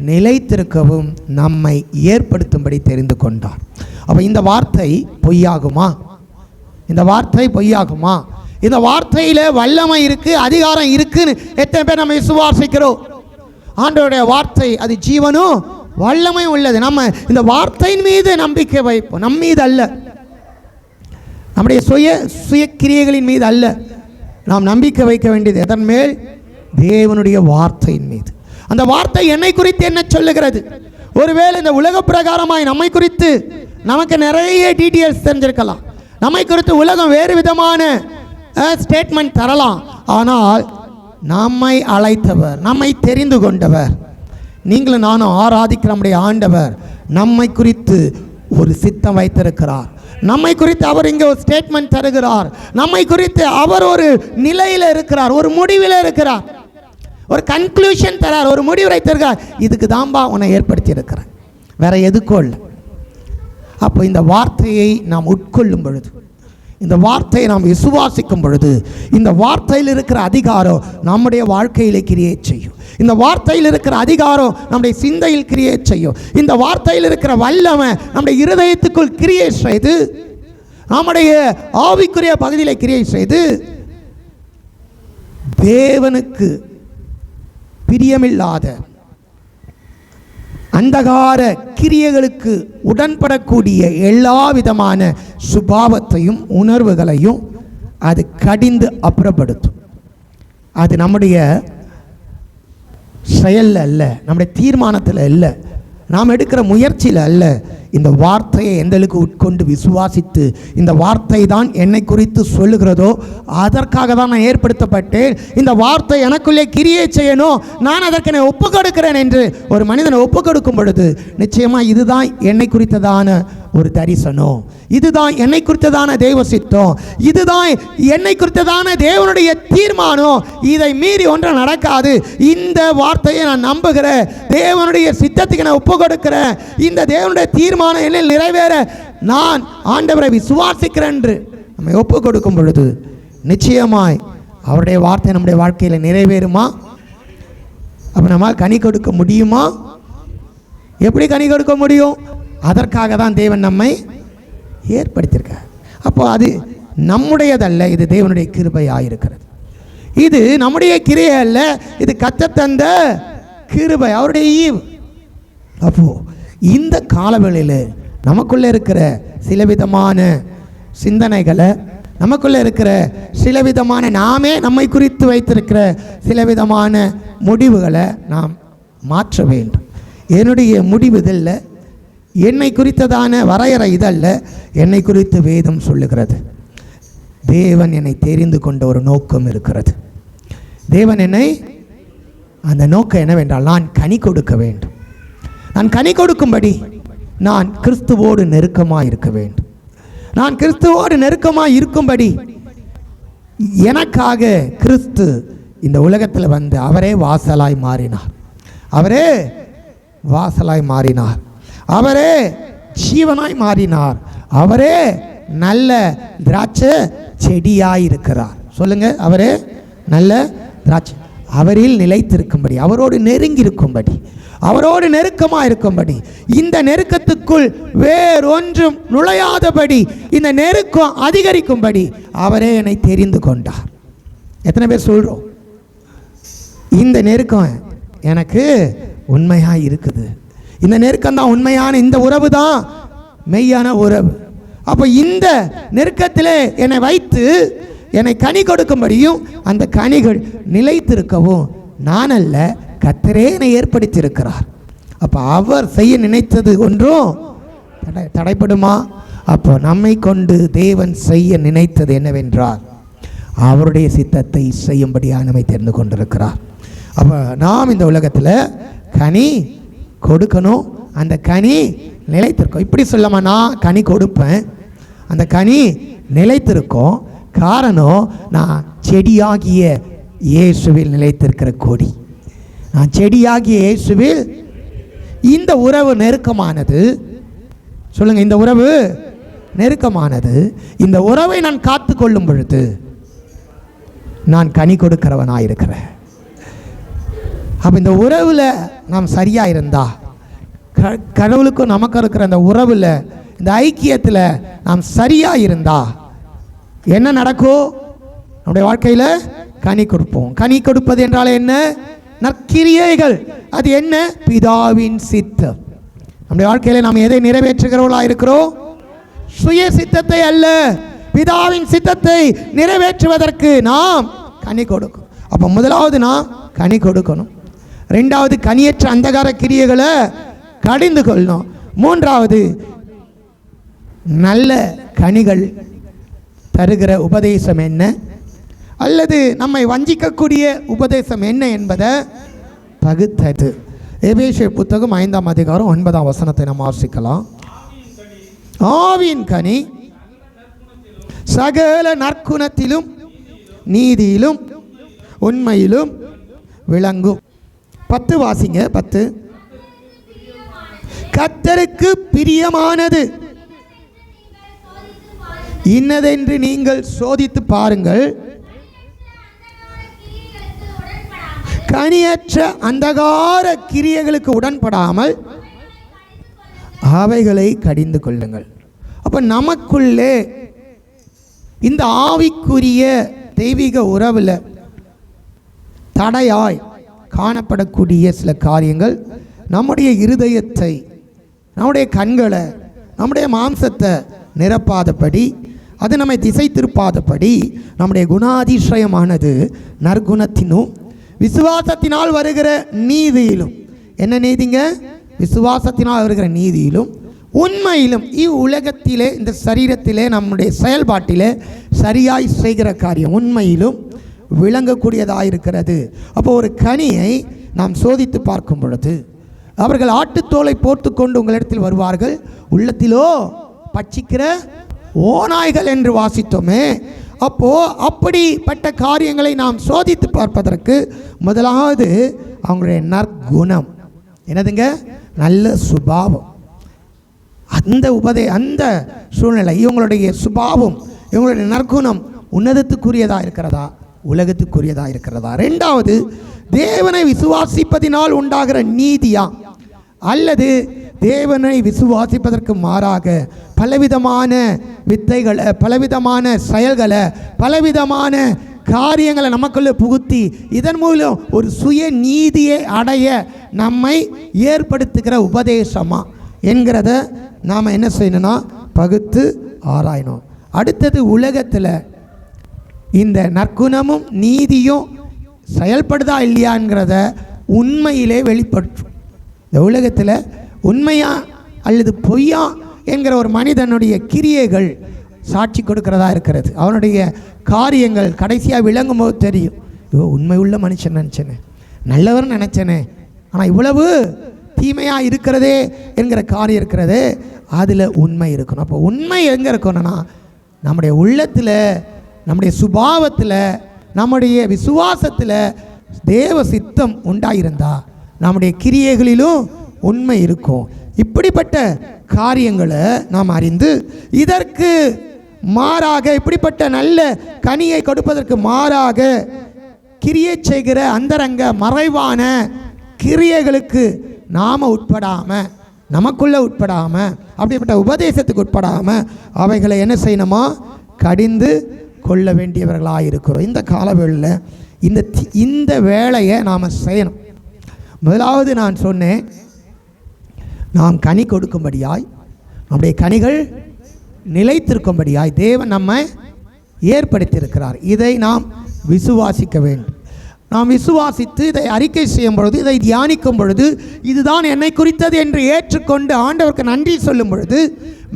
நிலைத்திருக்கவும் நம்மை ஏற்படுத்தும்படி தெரிந்து கொண்டார். அப்போ இந்த வார்த்தை பொய்யாகுமா? இந்த வார்த்தை பொய்யாகுமா? இந்த வார்த்தையில் வல்லமை இருக்குது, அதிகாரம் இருக்குன்னு எத்தனை பேர் நம்ம விசுவாசிக்கிறோம்? ஆண்டவருடைய வார்த்தை அது ஜீவனும் வல்லமையும் உள்ளது. நம்ம இந்த வார்த்தையின் மீது நம்பிக்கை வைப்போம், நம் மீது அல்ல, நம்முடைய சுய கிரியைகளின் மீது அல்ல. நாம் நம்பிக்கை வைக்க வேண்டியது எதன் மேல்? தேவனுடைய வார்த்தையின் மீது. அந்த வார்த்தை என்னை குறித்து என்ன சொல்லுகிறது? ஒருவேளை இந்த உலக பிரகாரமாய் நம்மை குறித்து நமக்கு நிறைய டீட்டெயில்ஸ் தெரிஞ்சிருக்கலாம். நம்மை குறித்து உலகம் வேறு விதமான ஸ்டேட்மெண்ட் தரலாம். ஆனால் நம்மை அழைத்தவர், நம்மை தெரிந்து கொண்டவர். நீங்களும் நானும் ஆராதிக்கிற நம்முடைய ஆண்டவர் நம்மை குறித்து ஒரு சித்தம் வைத்திருக்கிறார். நம்மை குறித்து அவர் இங்கே ஒரு ஸ்டேட்மெண்ட் தருகிறார். நம்மை குறித்து அவர் ஒரு நிலையில் இருக்கிறார், ஒரு முடிவில் இருக்கிறார், ஒரு கன்க்ளூஷன் தரார், ஒரு முடிவுரை தருகிறார். இதுக்கு தான்பா உன்னை ஏற்படுத்தி இருக்கிறேன், வேற எதுக்கோ இல்லை. அப்போ இந்த வார்த்தையை நாம் உட்கொள்ளும் பொழுது, இந்த வார்த்தையை நாம் விசுவாசிக்கும் பொழுது, இந்த வார்த்தையில் இருக்கிற அதிகாரம் நம்முடைய வாழ்க்கையில் கிரியேட் செய்யும். இந்த வார்த்தையில் இருக்கிற அதிகாரம் நம்முடைய சிந்தையில் கிரியேட் செய்யும். இந்த வார்த்தையில் இருக்கிற வல்லமை நம்முடைய இருதயத்துக்குள் கிரியேட் செய்து, நம்முடைய ஆவிக்குரிய பகுதியில் கிரியேட் செய்து, தேவனுக்கு பிரியமில்லாத அந்தகார கிரியைகளுக்கு உடன்படக்கூடிய எல்லா விதமான சுபாவத்தையும் உணர்வுகளையும் அது கடிந்து அப்புறப்படுத்தும். அது நம்முடைய செயலில் அல்ல, நம்முடைய தீர்மானத்தில் அல்ல, நாம் எடுக்கிற முயற்சியில் அல்ல. இந்த வார்த்தையை எந்தளவுக்கு உட்கொண்டு விசுவாசித்து, இந்த வார்த்தை தான் என்னை குறித்து சொல்லுகிறதோ அதற்காக தான் நான் ஏற்படுத்தப்பட்டேன், இந்த வார்த்தை எனக்குள்ளே கிரியை செய்யணும், நான் அதற்கு நான் ஒப்பு கொடுக்கிறேன் என்று ஒரு மனிதனை ஒப்பு கொடுக்கும் பொழுது நிச்சயமாக இதுதான் என்னை குறித்ததான ஒரு தரிசனம், இதுதான் என்னை குறித்ததான தெய்வ சித்தம், இதுதான் என்னை குறித்ததான தேவனுடைய தீர்மானம், இதை மீறி ஒன்றும் நடக்காது, இந்த வார்த்தையை நான் நம்புகிறேன், தேவனுடைய சித்தத்துக்கு நான் ஒப்பு கொடுக்கிறேன், இந்த தேவனுடைய தீர்மானம் என்னில் நிறைவேற நான் ஆண்டவரை விசுவாசிக்கிறேன் என்று நம்ம ஒப்பு கொடுக்கும் பொழுது நிச்சயமாய் அவருடைய வார்த்தை நம்முடைய வாழ்க்கையில் நிறைவேறுமா? அப்போ நம்ம கனி கொடுக்க முடியுமா? எப்படி கனி கொடுக்க முடியும்? அதற்காக தான் தேவன் நம்மை ஏற்படுத்தியிருக்கார். அப்போ அது நம்முடையதல்ல, இது தேவனுடைய கிருபையாக இருக்கிறது. இது நம்முடைய கிரியை அல்ல, இது கர்த்தர் தந்த கிருபை, அவருடைய ஈவு. அப்போ இந்த காலவெளியில் நமக்குள்ளே இருக்கிற சில விதமான சிந்தனைகளை, நமக்குள்ளே இருக்கிற சில விதமான நாமே நம்மை குறித்து வைத்திருக்கிற சில விதமான முடிவுகளை நாம் மாற்ற வேண்டும். என்னுடைய முடிவு இதல்ல, என்னை குறித்ததான வரையறை இதல்ல, என்னை குறித்து வேதம் சொல்லுகிறது. தேவன் என்னை தெரிந்து கொண்ட ஒரு நோக்கம் இருக்கிறது. தேவன் என்னை, அந்த நோக்கம் என்னவென்றால் நான் கனி கொடுக்க வேண்டும். நான் கனி கொடுக்கும்படி நான் கிறிஸ்துவோடு நெருக்கமாக இருக்க வேண்டும். நான் கிறிஸ்துவோடு நெருக்கமாக இருக்கும்படி எனக்காக கிறிஸ்து இந்த உலகத்தில் வந்து அவரே வாசலாய் மாறினார், அவரே வாசலாய் மாறினார், அவரே ஜீவனாய் மாறினார், அவரே நல்ல திராட்சை செடியாய் இருக்கிறார். சொல்லுங்க, அவரே நல்ல திராட்சை, அவரில் நிலைத்திருக்கும்படி, அவரோடு நெருங்கி இருக்கும்படி, அவரோடு நெருக்கமாக இருக்கும்படி, இந்த நெருக்கத்துக்குள் வேறொன்றும் நுழையாதபடி, இந்த நெருக்கம் அதிகரிக்கும்படி அவரே என்னை தெரிந்து கொண்டார். எத்தனை பேர் சொல்கிறோம் இந்த நெருக்கம் எனக்கு உண்மையாக இருக்குது, இந்த நெருக்கம் தான் உண்மையான, இந்த உறவு தான் மெய்யான உறவு. அப்போ இந்த நெருக்கத்தில் என்னை வைத்து என்னை கனி கொடுக்கும்படியும் அந்த கனிகள் நிலைத்திருக்கவும் நான் அல்ல, கர்த்தரே என்னை ஏற்படுத்தியிருக்கிறார். அப்போ அவர் செய்ய நினைத்தது ஒன்றும் தடைப்படுமா? அப்போ நம்மை கொண்டு தேவன் செய்ய நினைத்தது என்னவென்றால் அவருடைய சித்தத்தை செய்யும்படியாக நம்மை தெரிந்து கொண்டிருக்கிறார். அப்போ நாம் இந்த உலகத்தில் கனி கொடுக்கணும், அந்த கனி நிலைத்திருக்கும். இப்படி சொல்லாமா, நான் கனி கொடுப்பேன், அந்த கனி நிலைத்திருக்கும். காரணம், நான் செடியாகிய இயேசுவில் நிலைத்திருக்கிற கொடி, நான் செடியாகிய இயேசுவில். இந்த உறவு நெருக்கமானது. சொல்லுங்க, இந்த உறவு நெருக்கமானது. இந்த உறவை நான் காத்து கொள்ளும் பொழுது நான் கனி கொடுக்கிறவனாக இருக்கிறேன். அப்போ இந்த உறவில் நாம் சரியாக இருந்தா, கடவுளுக்கும் நமக்கு இருக்கிற அந்த உறவில், இந்த ஐக்கியத்தில் நாம் சரியாக இருந்தா என்ன நடக்கும்? நம்முடைய வாழ்க்கையில் கனி கொடுப்போம். கனி கொடுப்பது என்றால் என்ன? நற்கிரியைகள். அது என்ன? பிதாவின் சித்தம். நம்முடைய வாழ்க்கையில் நாம் எதை நிறைவேற்றுகிறவர்களாக இருக்கிறோம்? சுய சித்தத்தை அல்ல, பிதாவின் சித்தத்தை நிறைவேற்றுவதற்கு நாம் கனி கொடுக்கும். அப்போ முதலாவது நாம் கனி கொடுக்கணும், ரெண்டாவது கனியற்ற அந்தகார கிரியைகளை கடிந்து கொள்ளணும், மூன்றாவது நல்ல கனிகள் தருகிற உபதேசம் என்ன, அல்லது நம்மை வஞ்சிக்கக்கூடிய உபதேசம் என்ன என்பதை பகுத்தது. எபேசியர் புத்தகம் 5ஆம் அதிகாரம் 9ஆம் வசனத்தை நாம் வாசிக்கலாம். ஆவியின் கனி சகல நற்குணத்திலும் நீதியிலும் உண்மையிலும் விளங்கும். 10 வாசிங்க. 10 கர்த்தருக்கு பிரியமானது இன்னதென்று நீங்கள் சோதித்து பாருங்கள், கனியற்ற அந்தகார கிரியைகளுக்கு உடன்படாமல் அவைகளை கடிந்து கொள்ளுங்கள். அப்ப நமக்குள்ளே இந்த ஆவிக்குரிய தெய்வீக உறவில் தடையாய் காணப்படக்கூடிய சில காரியங்கள் நம்முடைய இருதயத்தை, நம்முடைய கண்களை, நம்முடைய மாம்சத்தை நிரப்பாதபடி, அது நம்மை திசை திருப்பாதபடி, நம்முடைய குணாதிசயமானது நற்குணத்தினும் விசுவாசத்தினால் வருகிற நீதியிலும், என்ன நீதிங்க? விசுவாசத்தினால் வருகிற நீதியிலும் உண்மையிலும், இவ்வுலகத்திலே இந்த சரீரத்திலே நம்முடைய செயல்பாட்டிலே சரியாய் செய்கிற காரியம் உண்மையிலும் விளங்கக்கூடியதாக இருக்கிறது. அப்போ ஒரு கனியை நாம் சோதித்து பார்க்கும் பொழுது, அவர்கள் ஆட்டுத்தோலை போர்த்து கொண்டு உங்களிடத்தில் வருவார்கள், உள்ளத்திலோ பட்சிக்கிற ஓநாய்கள் என்று வாசித்தோமே. அப்போ அப்படிப்பட்ட காரியங்களை நாம் சோதித்து பார்ப்பதற்கு முதலாவது அவங்களுடைய நற்குணம் என்னதுங்க? நல்ல சுபாவம். அந்த சூழ்நிலை, இவங்களுடைய சுபாவம், இவங்களுடைய நற்குணம் உன்னதத்துக்குரியதாக இருக்கிறதா, உலகத்துக்குரியதாக இருக்கிறதா? ரெண்டாவது, தேவனை விசுவாசிப்பதினால் உண்டாகிற நீதியா, அல்லது தேவனை விசுவாசிப்பதற்கு மாறாக பலவிதமான வித்தைகளை, பலவிதமான செயல்களை, பலவிதமான காரியங்களை நமக்குள்ள புகுத்தி இதன் மூலம் ஒரு சுய நீதியை அடைய நம்மை ஏற்படுத்துகிற உபதேசமா என்கிறத நாம் என்ன செய்யணும்னா பகுத்து ஆராயணும். அடுத்தது, உலகத்தில் இந்த நற்குணமும் நீதியும் செயல்படுதா இல்லையாங்கிறத உண்மையிலே வெளிப்படுத்தும். இந்த உலகத்தில் உண்மையா அல்லது பொய்யா என்கிற ஒரு மனிதனுடைய கிரியைகள் சாட்சி கொடுக்கிறதா இருக்கிறது. அவனுடைய காரியங்கள் கடைசியாக விளங்கும் போது தெரியும், ஐயோ உண்மை உள்ள மனுஷன் நினச்சேனே, நல்லவர் நினச்சேனே, ஆனால் இவ்வளவு தீமையாக இருக்கிறதே என்கிற காரியம் இருக்கிறதே, அதில் உண்மை இருக்கணும். அப்போ உண்மை எங்கே இருக்கணும்னா நம்முடைய உள்ளத்தில், நம்முடைய சுபாவத்தில், நம்முடைய விசுவாசத்தில் தேவ சித்தம் உண்டாயிருந்தா நம்முடைய கிரியைகளிலும் உண்மை இருக்கும். இப்படிப்பட்ட காரியங்களை நாம் அறிந்து இதற்கு மாறாக, இப்படிப்பட்ட நல்ல கனியை கொடுப்பதற்கு மாறாக கிரியை செய்கிற அந்தரங்க மறைவான கிரியைகளுக்கு நாம் உட்படாமல், நமக்குள்ளே உட்படாமல், அப்படிப்பட்ட உபதேசத்துக்கு உட்படாமல் அவைகளை என்ன செய்யணுமா கடிந்து கொள்ள வேண்டியவர்களாக இருக்கிறோம். இந்த காலவெளியில் இந்த வேலையை நாம் செய்யணும். முதலாவது நான் சொன்னேன், நாம் கனி கொடுக்கும்படியாய், நம்முடைய கனிகள் நிலைத்திருக்கும்படியாய் தேவன் நம்மை ஏற்படுத்தியிருக்கிறார். இதை நாம் விசுவாசிக்க வேண்டும். நாம் விசுவாசித்து இதை அறிக்கை செய்யும் பொழுது, இதை தியானிக்கும் பொழுது, இதுதான் என்னை குறித்தது என்று ஏற்றுக்கொண்டு ஆண்டவருக்கு நன்றி சொல்லும் பொழுது,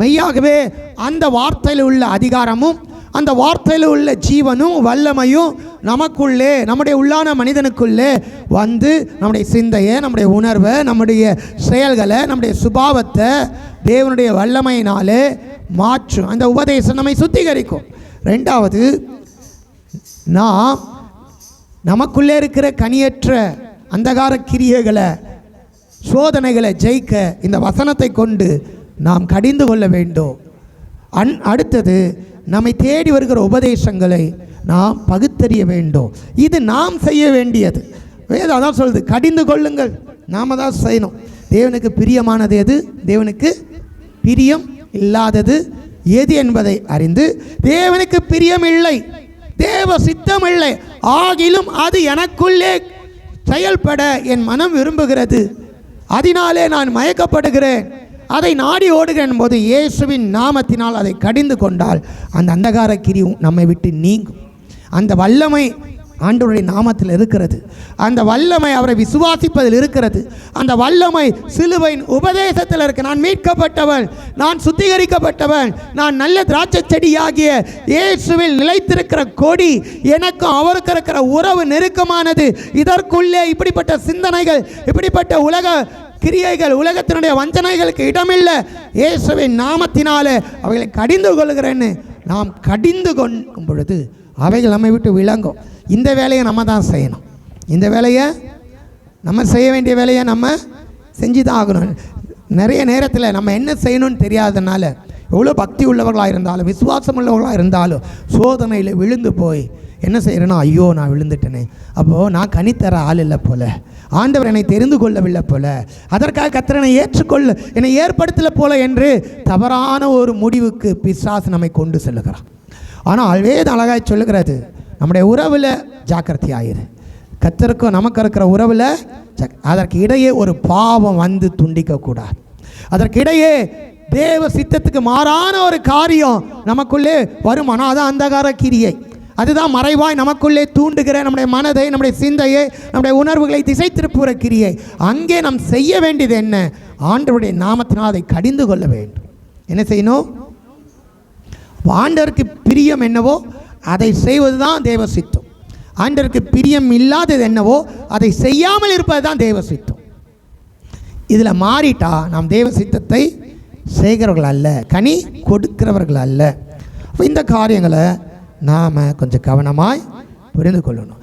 மெய்யாகவே அந்த வார்த்தையில் உள்ள அதிகாரமும், அந்த வார்த்தையில் உள்ள ஜீவனும் வல்லமையும் நமக்குள்ளே, நம்முடைய உள்ளான மனிதனுக்குள்ளே வந்து நம்முடைய சிந்தையை, நம்முடைய உணர்வை, நம்முடைய செயல்களை, நம்முடைய சுபாவத்தை தேவனுடைய வல்லமையினாலே மாற்றும். அந்த உபதேசம் நம்மை சுத்திகரிக்கும். ரெண்டாவது, நாம் நமக்குள்ளே இருக்கிற கனியற்ற அந்தகார கிரியைகளை, சோதனைகளை ஜெயிக்க இந்த வசனத்தை கொண்டு நாம் கடிந்து கொள்ள வேண்டும். அடுத்தது, நம்மை தேடி வருகிற உபதேசங்களை நாம் பகுத்தறிய வேண்டும். இது நாம் செய்ய வேண்டியது. வேதம் அதான் சொல்லுது, கடிந்து கொள்ளுங்கள். நாம் தான் செய்யணும். தேவனுக்கு பிரியமானது எது, தேவனுக்கு பிரியம் இல்லாதது எது என்பதை அறிந்து, தேவனுக்கு பிரியம் இல்லை, தேவ சித்தம் இல்லை, ஆகிலும் அது எனக்குள்ளே செயல்பட என் மனம் விரும்புகிறது, அதனாலே நான் மயக்கப்படுகிறேன், அதை நாடி ஓடுகிறேன் போது இயேசுவின் நாமத்தினால் அதை கடிந்து கொண்டால் அந்த அந்தகார கிரி நம்மை விட்டு நீங்கும். அந்த வல்லமை ஆண்டவருடைய நாமத்தில் இருக்கிறது. அந்த வல்லமை அவரை விசுவாசிப்பதில் இருக்கிறது. அந்த வல்லமை சிலுவையின் உபதேசத்தில் இருக்கு. நான் மீட்கப்பட்டவன், நான் சுத்திகரிக்கப்பட்டவன், நான் நல்ல திராட்சை செடியாகிய இயேசுவில் நிலைத்திருக்கிற கொடி, எனக்கும் அவருக்கு இருக்கிற உறவு நெருக்கமானது. இதற்குள்ளே இப்படிப்பட்ட சிந்தனைகள், இப்படிப்பட்ட உலக கிரியைகள், உலகத்தினுடைய வஞ்சனைகளுக்கு இடமில்லை. இயேசுவின் நாமத்தினாலே அவைகளை கடிந்து கொள்கிறேன்னு நாம் கடிந்து கொள்ளும் பொழுது அவைகள் நம்மை விட்டு விளங்கும். இந்த வேலையை நம்ம தான் செய்யணும். இந்த வேலையை நம்ம செய்ய வேண்டிய வேலையை நம்ம செஞ்சு தான் ஆகணும். நிறைய நேரத்தில் நம்ம என்ன செய்யணும்னு தெரியாதனால எவ்வளோ பக்தி உள்ளவர்களாக இருந்தாலும், விசுவாசம் உள்ளவர்களாக இருந்தாலும் சோதனையில் விழுந்து போய் என்ன செய்கிறேன்னா, ஐயோ நான் விழுந்துட்டேனே, அப்போது நான் கனித்தர ஆள் இல்லை போல, ஆண்டவர் என்னை தெரிந்து கொள்ளவில்லை போல, அதற்காக கர்த்தர் என்னை ஏற்றுக்கொள்ள என்னை ஏற்படுத்தலை போல என்று தவறான ஒரு முடிவுக்கு பிசாசு நம்மை கொண்டு செல்லுகிறான். ஆனால் வேதம் அழகாய் சொல்லுகிறது, நம்முடைய உறவில் ஜாக்கிரதையாயிரு. கர்த்தருக்கும் நமக்கு இருக்கிற உறவில் அதற்கு இடையே ஒரு பாவம் வந்து துண்டிக்கக்கூடாது. அதற்கு இடையே தேவ சித்தத்துக்கு மாறான ஒரு காரியம் நமக்குள்ளே வரும். ஆனால் அது அந்தகார கிரியை. அதுதான் மறைவாய் நமக்குள்ளே தூண்டுகிற நம்முடைய மனதை, நம்முடைய சிந்தையை, நம்முடைய உணர்வுகளை திசை திருப்புகிற கிரியை. அங்கே நாம் செய்ய வேண்டியது என்ன? ஆண்டவருடைய நாமத்தினால் அதை கடிந்து கொள்ள வேண்டும். என்ன செய்யணும்? ஆண்டவருக்கு பிரியம் என்னவோ அதை செய்வது தான் தேவ சித்தம். ஆண்டவருக்கு பிரியம் இல்லாதது என்னவோ அதை செய்யாமல் இருப்பது தான் தேவ சித்தம். இதில் மாறிட்டா நாம் தேவ சித்தத்தை செய்கிறவர்கள் அல்ல, கனி கொடுக்கிறவர்கள் அல்ல. இந்த காரியங்களை நாம் கொஞ்சம் கவனமாய் புரிந்து கொள்ளணும்.